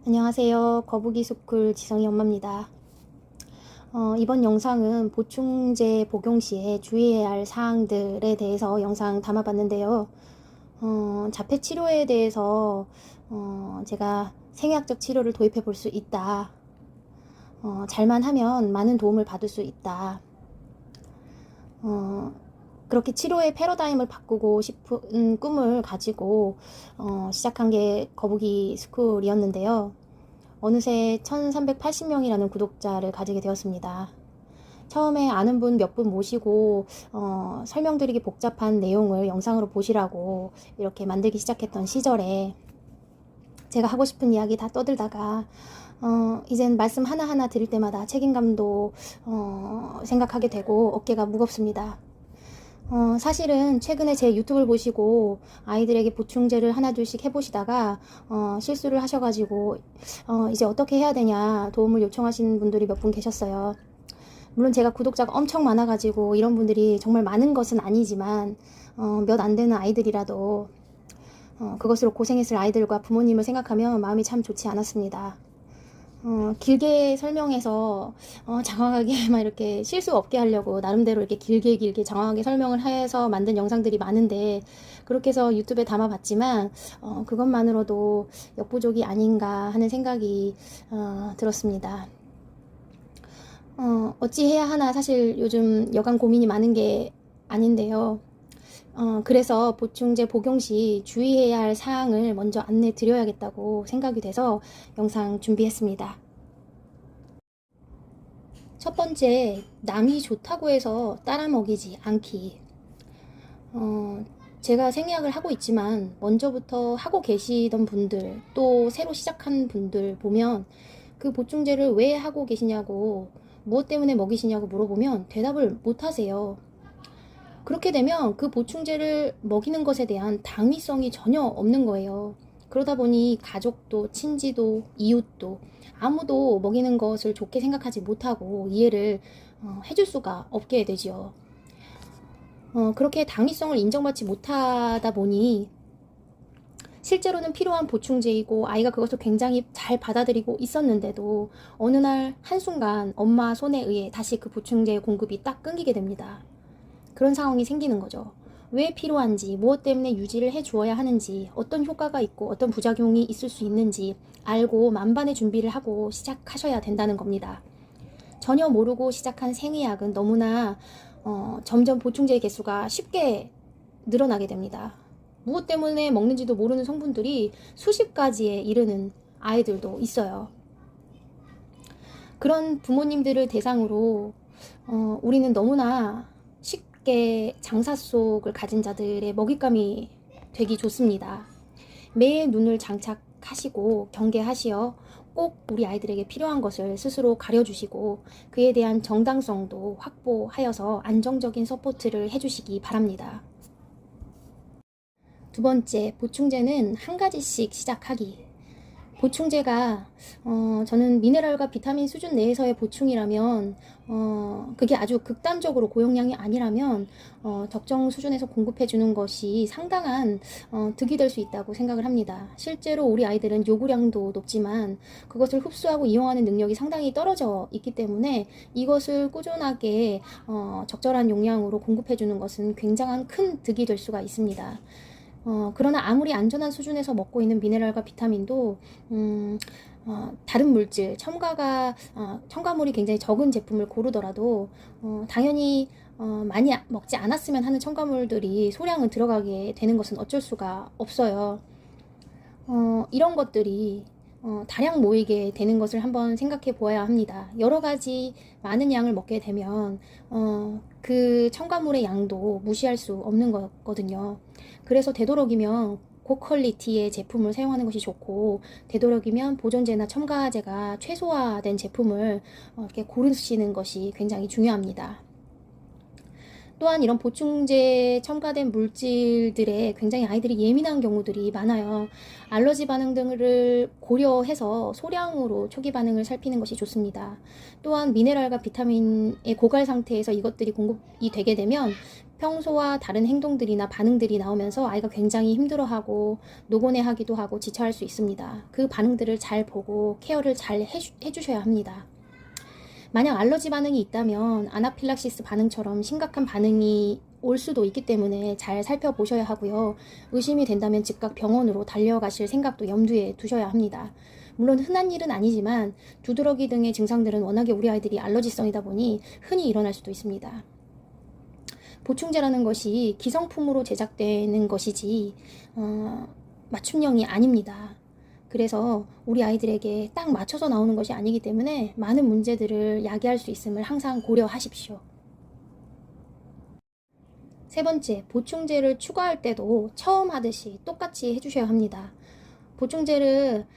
안녕하세요. 거북이 스쿨 지성이 엄마입니다. 이번 영상은 보충제 복용 시에 주의해야 할 사항들에 대해서 영상 담아봤는데요. 자폐 치료에 대해서 제가 생의학적 치료를 도입해 볼 수 있다. 잘만 하면 많은 도움을 받을 수 있다. 그렇게 치료의 패러다임을 바꾸고 싶은 꿈을 가지고 시작한 게 거북이 스쿨이었는데요. 어느새 1380명이라는 구독자를 가지게 되었습니다. 처음에 아는 분 몇 분 모시고 설명드리기 복잡한 내용을 영상으로 보시라고 이렇게 만들기 시작했던 시절에 제가 하고 싶은 이야기 다 떠들다가 이젠 말씀 하나하나 드릴 때마다 책임감도 생각하게 되고 어깨가 무겁습니다. 사실은 최근에 제 유튜브를 보시고 아이들에게 보충제를 하나둘씩 해보시다가 실수를 하셔가지고 이제 어떻게 해야 되냐 도움을 요청하시는 분들이 몇 분 계셨어요. 물론 제가 구독자가 엄청 많아가지고 이런 분들이 정말 많은 것은 아니지만 몇 안 되는 아이들이라도 그것으로 고생했을 아이들과 부모님을 생각하면 마음이 참 좋지 않았습니다. 길게 설명해서 장황하게 막 이렇게 실수 없게 하려고 나름대로 이렇게 길게 장황하게 설명을 해서 만든 영상들이 많은데 그렇게 해서 유튜브에 담아봤지만 그것만으로도 역부족이 아닌가 하는 생각이 들었습니다. 어찌 해야 하나 사실 요즘 여간 고민이 많은 게 아닌데요. 그래서 보충제 복용 시 주의해야 할 사항을 먼저 안내 드려야겠다고 생각이 돼서 영상 준비했습니다. 첫 번째, 남이 좋다고 해서 따라 먹이지 않기. 제가 생리학을 하고 있지만 먼저부터 하고 계시던 분들 또 새로 시작한 분들 보면 그 보충제를 왜 하고 계시냐고 무엇 때문에 먹이시냐고 물어보면 대답을 못 하세요. 그렇게 되면 그 보충제를 먹이는 것에 대한 당위성이 전혀 없는 거예요. 그러다 보니 가족도 친지도 이웃도 아무도 먹이는 것을 좋게 생각하지 못하고 이해를 해줄 수가 없게 되지요. 그렇게 당위성을 인정받지 못하다 보니 실제로는 필요한 보충제이고 아이가 그것을 굉장히 잘 받아들이고 있었는데도 어느 날 한순간 엄마 손에 의해 다시 그 보충제 공급이 딱 끊기게 됩니다. 그런 상황이 생기는 거죠. 왜 필요한지, 무엇 때문에 유지를 해주어야 하는지, 어떤 효과가 있고 어떤 부작용이 있을 수 있는지 알고 만반의 준비를 하고 시작하셔야 된다는 겁니다. 전혀 모르고 시작한 생의학은 너무나 점점 보충제의 개수가 쉽게 늘어나게 됩니다. 무엇 때문에 먹는지도 모르는 성분들이 수십 가지에 이르는 아이들도 있어요. 그런 부모님들을 대상으로 우리는 너무나 쉽게 장사 속을 가진 자들의 먹잇감이 되기 좋습니다. 매의 눈을 장착하시고 경계하시어 꼭 우리 아이들에게 필요한 것을 스스로 가려주시고 그에 대한 정당성도 확보하여서 안정적인 서포트를 해주시기 바랍니다. 두 번째, 보충제는 한 가지씩 시작하기. 보충제가 저는 미네랄과 비타민 수준 내에서의 보충이라면 그게 아주 극단적으로 고용량이 아니라면 적정 수준에서 공급해 주는 것이 상당한 득이 될 수 있다고 생각을 합니다. 실제로 우리 아이들은 요구량도 높지만 그것을 흡수하고 이용하는 능력이 상당히 떨어져 있기 때문에 이것을 꾸준하게 적절한 용량으로 공급해 주는 것은 굉장한 큰 득이 될 수가 있습니다. 그러나 아무리 안전한 수준에서 먹고 있는 미네랄과 비타민도 다른 물질, 첨가물이 굉장히 적은 제품을 고르더라도 당연히 많이 먹지 않았으면 하는 첨가물들이 소량은 들어가게 되는 것은 어쩔 수가 없어요. 이런 것들이 다량 모이게 되는 것을 한번 생각해 보아야 합니다. 여러 가지 많은 양을 먹게 되면 그 첨가물의 양도 무시할 수 없는 거거든요. 그래서 되도록이면 고퀄리티의 제품을 사용하는 것이 좋고 되도록이면 보존제나 첨가제가 최소화된 제품을 이렇게 고르시는 것이 굉장히 중요합니다. 또한 이런 보충제에 첨가된 물질들에 굉장히 아이들이 예민한 경우들이 많아요. 알러지 반응 등을 고려해서 소량으로 초기 반응을 살피는 것이 좋습니다. 또한 미네랄과 비타민의 고갈 상태에서 이것들이 공급이 되게 되면 평소와 다른 행동들이나 반응들이 나오면서 아이가 굉장히 힘들어하고 노곤해하기도 하고 지쳐할 수 있습니다. 그 반응들을 잘 보고 케어를 잘 해주셔야 합니다. 만약 알러지 반응이 있다면 아나필락시스 반응처럼 심각한 반응이 올 수도 있기 때문에 잘 살펴보셔야 하고요. 의심이 된다면 즉각 병원으로 달려가실 생각도 염두에 두셔야 합니다. 물론 흔한 일은 아니지만 두드러기 등의 증상들은 워낙에 우리 아이들이 알러지성이다 보니 흔히 일어날 수도 있습니다. 보충제라는 것이 기성품으로 제작되는 것이지 맞춤형이 아닙니다. 그래서 우리 아이들에게 딱 맞춰서 나오는 것이 아니기 때문에 많은 문제들을 야기할 수 있음을 항상 고려하십시오. 세 번째, 보충제를 추가할 때도 처음 하듯이 똑같이 해주셔야 합니다. 보충제를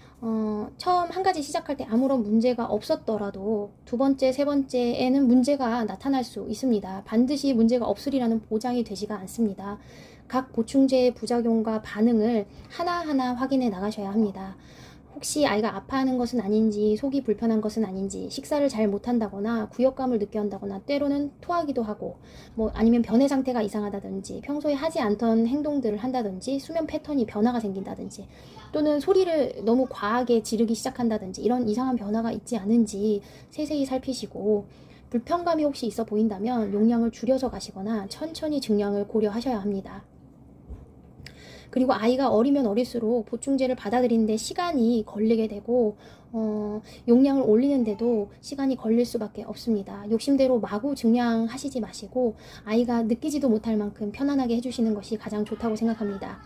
처음 한 가지 시작할 때 아무런 문제가 없었더라도 두 번째, 세 번째에는 문제가 나타날 수 있습니다. 반드시 문제가 없으리라는 보장이 되지가 않습니다. 각 보충제의 부작용과 반응을 하나하나 확인해 나가셔야 합니다. 혹시 아이가 아파하는 것은 아닌지, 속이 불편한 것은 아닌지, 식사를 잘 못한다거나 구역감을 느껴 한다거나 때로는 토하기도 하고 아니면 변해 상태가 이상하다든지 평소에 하지 않던 행동들을 한다든지 수면 패턴이 변화가 생긴다든지 또는 소리를 너무 과하게 지르기 시작한다든지 이런 이상한 변화가 있지 않은지 세세히 살피시고 불편감이 혹시 있어 보인다면 용량을 줄여서 가시거나 천천히 증량을 고려하셔야 합니다. 그리고 아이가 어리면 어릴수록 보충제를 받아들이는데 시간이 걸리게 되고 용량을 올리는데도 시간이 걸릴 수밖에 없습니다. 욕심대로 마구 증량하시지 마시고 아이가 느끼지도 못할 만큼 편안하게 해주시는 것이 가장 좋다고 생각합니다.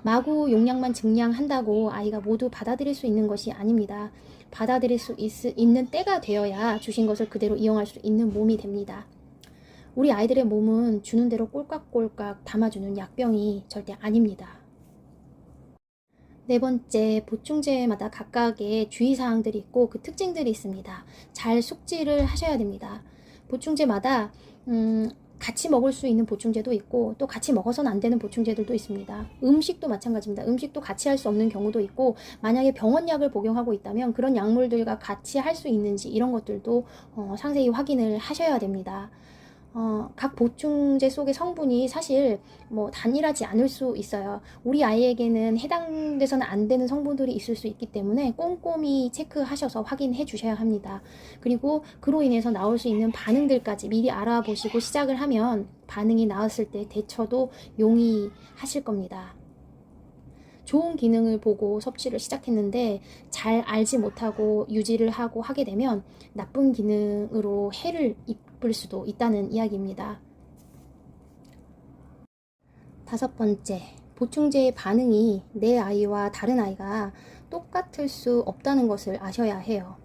마구 용량만 증량한다고 아이가 모두 받아들일 수 있는 것이 아닙니다. 받아들일 수 있는 때가 되어야 주신 것을 그대로 이용할 수 있는 몸이 됩니다. 우리 아이들의 몸은 주는 대로 꼴깍꼴깍 담아주는 약병이 절대 아닙니다. 네 번째, 보충제마다 각각의 주의사항들이 있고 그 특징들이 있습니다. 잘 숙지를 하셔야 됩니다. 보충제마다 같이 먹을 수 있는 보충제도 있고 또 같이 먹어서는 안 되는 보충제들도 있습니다. 음식도 마찬가지입니다. 음식도 같이 할 수 없는 경우도 있고 만약에 병원약을 복용하고 있다면 그런 약물들과 같이 할 수 있는지 이런 것들도 상세히 확인을 하셔야 됩니다. 각 보충제 속의 성분이 사실 단일하지 않을 수 있어요. 우리 아이에게는 해당돼서는 안 되는 성분들이 있을 수 있기 때문에 꼼꼼히 체크하셔서 확인해 주셔야 합니다. 그리고 그로 인해서 나올 수 있는 반응들까지 미리 알아보시고 시작을 하면 반응이 나왔을 때 대처도 용이하실 겁니다. 좋은 기능을 보고 섭취를 시작했는데 잘 알지 못하고 유지를 하고 하게 되면 나쁜 기능으로 해를 입을 수도 있다는 이야기입니다. 다섯 번째, 보충제의 반응이 내 아이와 다른 아이가 똑같을 수 없다는 것을 아셔야 해요.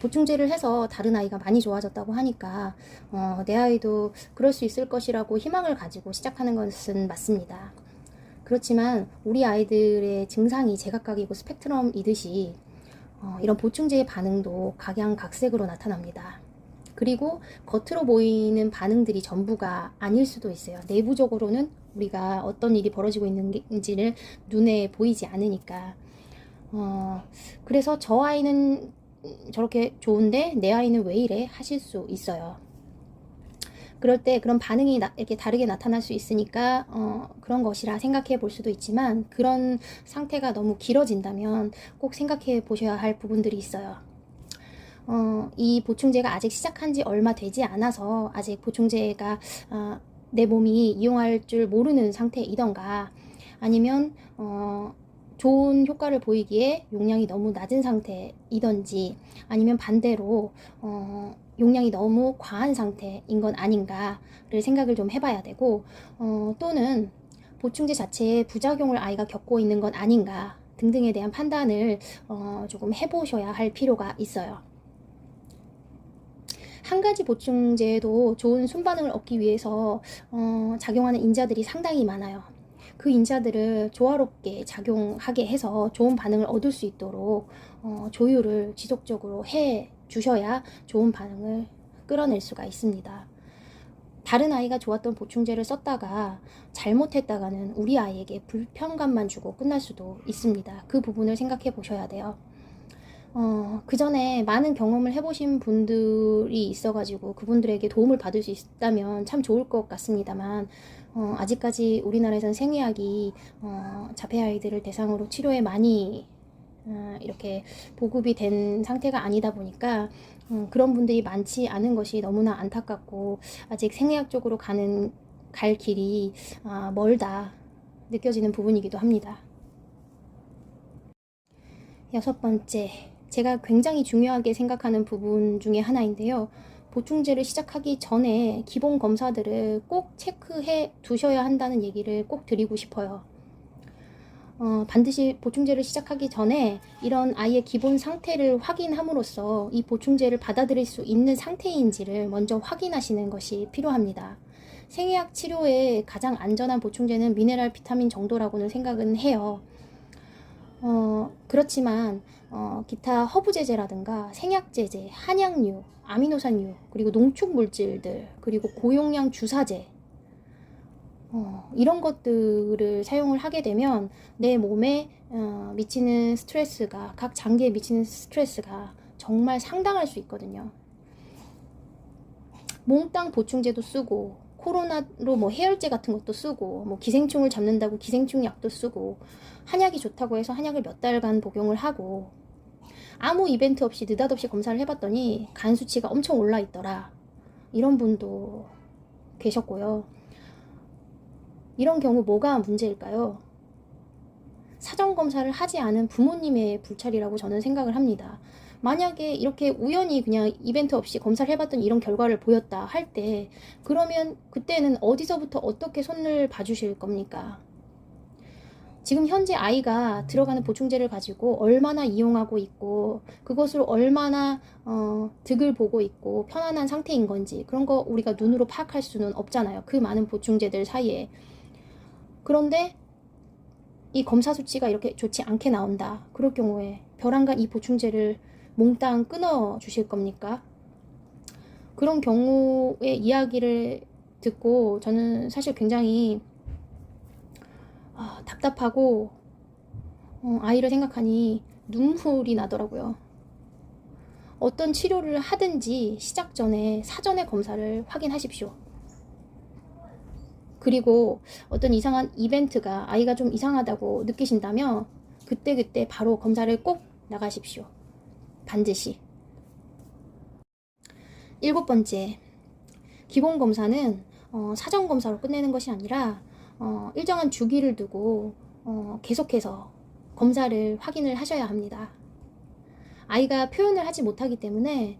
보충제를 해서 다른 아이가 많이 좋아졌다고 하니까 내 아이도 그럴 수 있을 것이라고 희망을 가지고 시작하는 것은 맞습니다. 그렇지만 우리 아이들의 증상이 제각각이고 스펙트럼이듯이 이런 보충제의 반응도 각양각색으로 나타납니다. 그리고 겉으로 보이는 반응들이 전부가 아닐 수도 있어요. 내부적으로는 우리가 어떤 일이 벌어지고 있는지를 눈에 보이지 않으니까 그래서 저 아이는 저렇게 좋은데 내 아이는 왜 이래 하실 수 있어요. 그럴 때 그런 반응이 이렇게 다르게 나타날 수 있으니까 그런 것이라 생각해 볼 수도 있지만 그런 상태가 너무 길어진다면 꼭 생각해 보셔야 할 부분들이 있어요. 이 보충제가 아직 시작한 지 얼마 되지 않아서 아직 보충제가 내 몸이 이용할 줄 모르는 상태이던가 아니면 좋은 효과를 보이기에 용량이 너무 낮은 상태이던지 아니면 반대로 용량이 너무 과한 상태인 건 아닌가를 생각을 좀 해봐야 되고 또는 보충제 자체에 부작용을 아이가 겪고 있는 건 아닌가 등등에 대한 판단을 조금 해보셔야 할 필요가 있어요. 한 가지 보충제도 좋은 순반응을 얻기 위해서 작용하는 인자들이 상당히 많아요. 그 인자들을 조화롭게 작용하게 해서 좋은 반응을 얻을 수 있도록 조율을 지속적으로 해 주셔야 좋은 반응을 끌어낼 수가 있습니다. 다른 아이가 좋았던 보충제를 썼다가 잘못했다가는 우리 아이에게 불편감만 주고 끝날 수도 있습니다. 그 부분을 생각해 보셔야 돼요. 그 전에 많은 경험을 해보신 분들이 있어가지고 그분들에게 도움을 받을 수 있다면 참 좋을 것 같습니다만, 아직까지 우리나라에선 생의학이 자폐 아이들을 대상으로 치료에 많이 이렇게 보급이 된 상태가 아니다 보니까 그런 분들이 많지 않은 것이 너무나 안타깝고, 아직 생의학 쪽으로 갈 길이 멀다 느껴지는 부분이기도 합니다. 6번째, 제가 굉장히 중요하게 생각하는 부분 중에 하나인데요. 보충제를 시작하기 전에 기본 검사들을 꼭 체크해 두셔야 한다는 얘기를 꼭 드리고 싶어요. 반드시 보충제를 시작하기 전에 이런 아이의 기본 상태를 확인함으로써 이 보충제를 받아들일 수 있는 상태인지를 먼저 확인하시는 것이 필요합니다. 생의학 치료에 가장 안전한 보충제는 미네랄 비타민 정도라고는 생각은 해요. 그렇지만 기타 허브제제라든가 생약제제, 한약류, 아미노산류, 그리고 농축물질들, 그리고 고용량 주사제, 이런 것들을 사용을 하게 되면 내 몸에 미치는 스트레스가, 각 장기에 미치는 스트레스가 정말 상당할 수 있거든요. 몽땅 보충제도 쓰고, 코로나로 뭐 해열제 같은 것도 쓰고, 뭐 기생충을 잡는다고 기생충 약도 쓰고, 한약이 좋다고 해서 한약을 몇 달간 복용을 하고, 아무 이벤트 없이 느닷없이 검사를 해봤더니 간 수치가 엄청 올라 있더라, 이런 분도 계셨고요. 이런 경우 뭐가 문제일까요? 사전검사를 하지 않은 부모님의 불찰이라고 저는 생각을 합니다. 만약에 이렇게 우연히 그냥 이벤트 없이 검사를 해봤더니 이런 결과를 보였다 할 때, 그러면 그때는 어디서부터 어떻게 손을 봐주실 겁니까? 지금 현재 아이가 들어가는 보충제를 가지고 얼마나 이용하고 있고, 그것을 얼마나 득을 보고 있고 편안한 상태인 건지, 그런 거 우리가 눈으로 파악할 수는 없잖아요, 그 많은 보충제들 사이에. 그런데 이 검사 수치가 이렇게 좋지 않게 나온다, 그럴 경우에 벼랑간 이 보충제를 몽땅 끊어 주실 겁니까? 그런 경우의 이야기를 듣고 저는 사실 굉장히 답답하고, 아이를 생각하니 눈물이 나더라고요. 어떤 치료를 하든지 시작 전에 사전에 검사를 확인하십시오. 그리고 어떤 이상한 이벤트가 아이가 좀 이상하다고 느끼신다면 그때 바로 검사를 꼭 나가십시오. 반드시. 7번째, 기본 검사는 사전 검사로 끝내는 것이 아니라 일정한 주기를 두고 계속해서 검사를 확인을 하셔야 합니다. 아이가 표현을 하지 못하기 때문에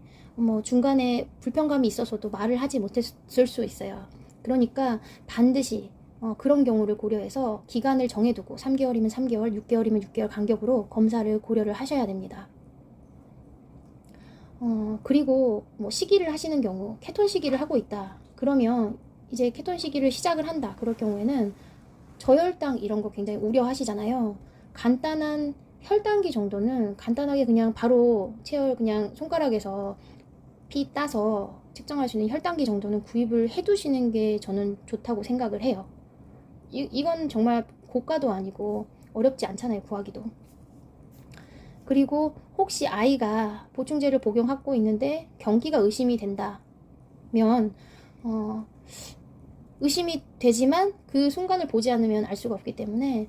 중간에 불편감이 있어서도 말을 하지 못했을 수 있어요. 그러니까 반드시 그런 경우를 고려해서 기간을 정해두고 3개월이면 3개월, 6개월이면 6개월 간격으로 검사를 고려를 하셔야 됩니다. 그리고 시기를 하시는 경우, 케톤 시기를 하고 있다 그러면 이제 케톤 시기를 시작을 한다 그럴 경우에는 저혈당 이런 거 굉장히 우려하시잖아요. 간단한 혈당기 정도는 간단하게 그냥 바로 그냥 손가락에서 피 따서 측정할 수 있는 혈당기 정도는 구입을 해두시는 게 저는 좋다고 생각을 해요. 이건 정말 고가도 아니고 어렵지 않잖아요, 구하기도. 그리고 혹시 아이가 보충제를 복용하고 있는데 경기가 의심이 된다면 의심이 되지만 그 순간을 보지 않으면 알 수가 없기 때문에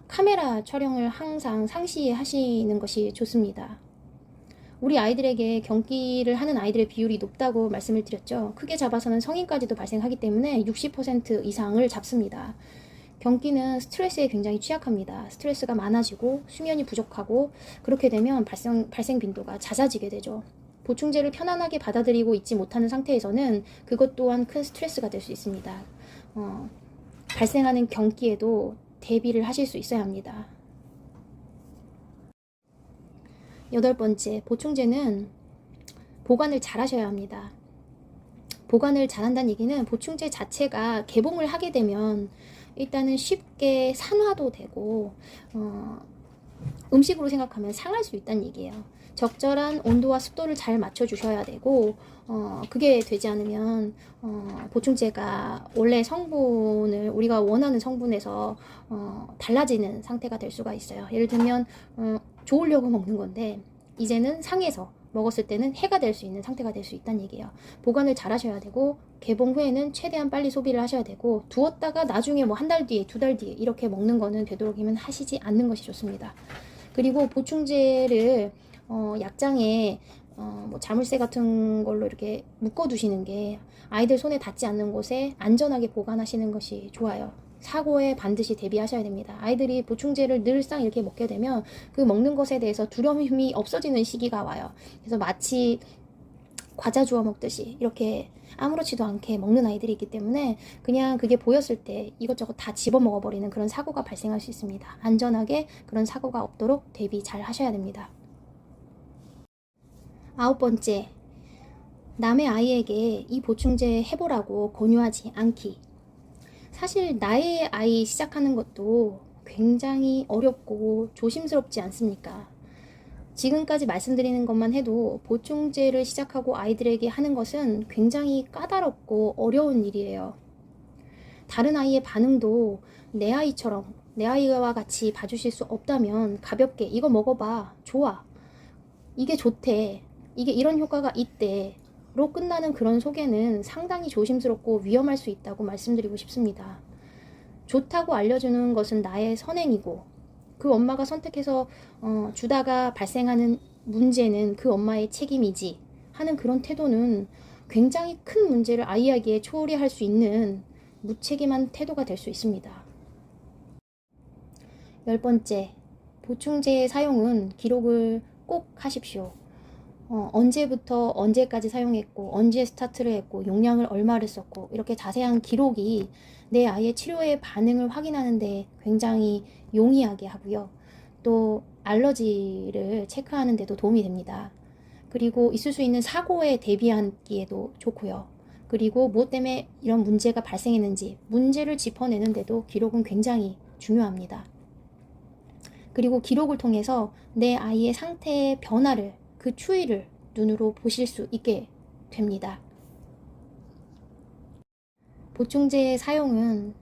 카메라 촬영을 항상 상시에 하시는 것이 좋습니다. 우리 아이들에게 경기를 하는 아이들의 비율이 높다고 말씀을 드렸죠. 크게 잡아서는 성인까지도 발생하기 때문에 60% 이상을 잡습니다. 경기는 스트레스에 굉장히 취약합니다. 스트레스가 많아지고 수면이 부족하고, 그렇게 되면 발생 빈도가 잦아지게 되죠. 보충제를 편안하게 받아들이고 있지 못하는 상태에서는 그것 또한 큰 스트레스가 될 수 있습니다. 발생하는 경기에도 대비를 하실 수 있어야 합니다. 8번째, 보충제는 보관을 잘 하셔야 합니다. 보관을 잘한다는 얘기는 보충제 자체가 개봉을 하게 되면 일단은 쉽게 산화도 되고 음식으로 생각하면 상할 수 있다는 얘기예요. 적절한 온도와 습도를 잘 맞춰주셔야 되고, 그게 되지 않으면 보충제가 원래 성분을 우리가 원하는 성분에서 달라지는 상태가 될 수가 있어요. 예를 들면 좋으려고 먹는 건데 이제는 상해서 먹었을 때는 해가 될 수 있는 상태가 될 수 있다는 얘기예요. 보관을 잘 하셔야 되고, 개봉 후에는 최대한 빨리 소비를 하셔야 되고, 두었다가 나중에 뭐 한 달 뒤에, 두 달 뒤에 이렇게 먹는 거는 되도록이면 하시지 않는 것이 좋습니다. 그리고 보충제를 약장에 뭐 자물쇠 같은 걸로 이렇게 묶어 두시는 게 아이들 손에 닿지 않는 곳에 안전하게 보관하시는 것이 좋아요. 사고에 반드시 대비하셔야 됩니다. 아이들이 보충제를 늘상 이렇게 먹게 되면 그 먹는 것에 대해서 두려움이 없어지는 시기가 와요. 그래서 마치 과자 주워 먹듯이 이렇게 아무렇지도 않게 먹는 아이들이 있기 때문에 그냥 그게 보였을 때 이것저것 다 집어 먹어버리는 그런 사고가 발생할 수 있습니다. 안전하게 그런 사고가 없도록 대비 잘 하셔야 됩니다. 9번째, 남의 아이에게 이 보충제 해보라고 권유하지 않기. 사실 나의 아이 시작하는 것도 굉장히 어렵고 조심스럽지 않습니까? 지금까지 말씀드리는 것만 해도 보충제를 시작하고 아이들에게 하는 것은 굉장히 까다롭고 어려운 일이에요. 다른 아이의 반응도 내 아이처럼 내 아이와 같이 봐주실 수 없다면 가볍게 이거 먹어봐, 좋아, 이게 좋대, 이게 이런 효과가 있대 로 끝나는 그런 소개는 상당히 조심스럽고 위험할 수 있다고 말씀드리고 싶습니다. 좋다고 알려주는 것은 나의 선행이고 그 엄마가 선택해서 주다가 발생하는 문제는 그 엄마의 책임이지 하는 그런 태도는 굉장히 큰 문제를 아이에게 초래할 수 있는 무책임한 태도가 될 수 있습니다. 10번째, 보충제의 사용은 기록을 꼭 하십시오. 언제부터 언제까지 사용했고 언제 스타트를 했고 용량을 얼마를 썼고 이렇게 자세한 기록이 내 아이의 치료의 반응을 확인하는데 굉장히 용이하게 하고요. 또 알러지를 체크하는 데도 도움이 됩니다. 그리고 있을 수 있는 사고에 대비하기에도 좋고요. 그리고 무엇 때문에 이런 문제가 발생했는지 문제를 짚어내는 데도 기록은 굉장히 중요합니다. 그리고 기록을 통해서 내 아이의 상태의 변화를 그 추이를 눈으로 보실 수 있게 됩니다. 보충제의 사용은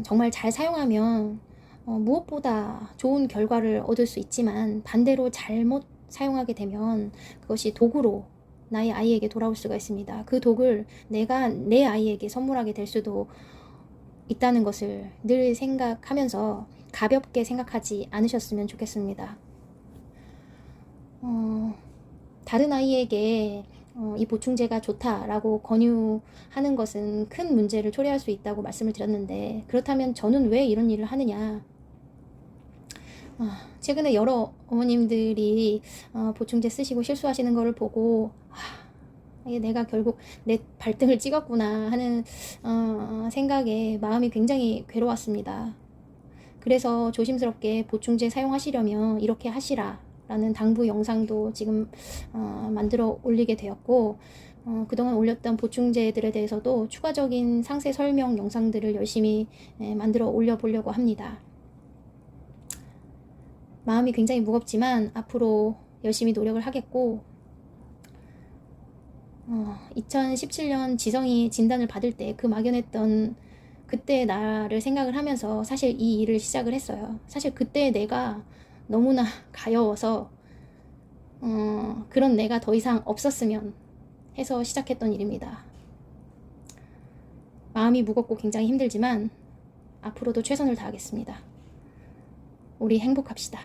정말 잘 사용하면 무엇보다 좋은 결과를 얻을 수 있지만 반대로 잘못 사용하게 되면 그것이 독으로 나의 아이에게 돌아올 수가 있습니다. 그 독을 내가 내 아이에게 선물하게 될 수도 있다는 것을 늘 생각하면서 가볍게 생각하지 않으셨으면 좋겠습니다. 다른 아이에게 이 보충제가 좋다라고 권유하는 것은 큰 문제를 초래할 수 있다고 말씀을 드렸는데 그렇다면 저는 왜 이런 일을 하느냐? 최근에 여러 어머님들이 보충제 쓰시고 실수하시는 것을 보고 내가 결국 내 발등을 찍었구나 하는 생각에 마음이 굉장히 괴로웠습니다. 그래서 조심스럽게 보충제 사용하시려면 이렇게 하시라 라는 당부 영상도 지금 만들어 올리게 되었고 그동안 올렸던 보충제들에 대해서도 추가적인 상세 설명 영상들을 열심히 만들어 올려보려고 합니다. 마음이 굉장히 무겁지만 앞으로 열심히 노력을 하겠고 2017년 지성이 진단을 받을 때 그 막연했던 그때 나를 생각을 하면서 사실 이 일을 시작을 했어요. 사실 그때 내가 너무나 가여워서 그런 내가 더 이상 없었으면 해서 시작했던 일입니다. 마음이 무겁고 굉장히 힘들지만 앞으로도 최선을 다하겠습니다. 우리 행복합시다.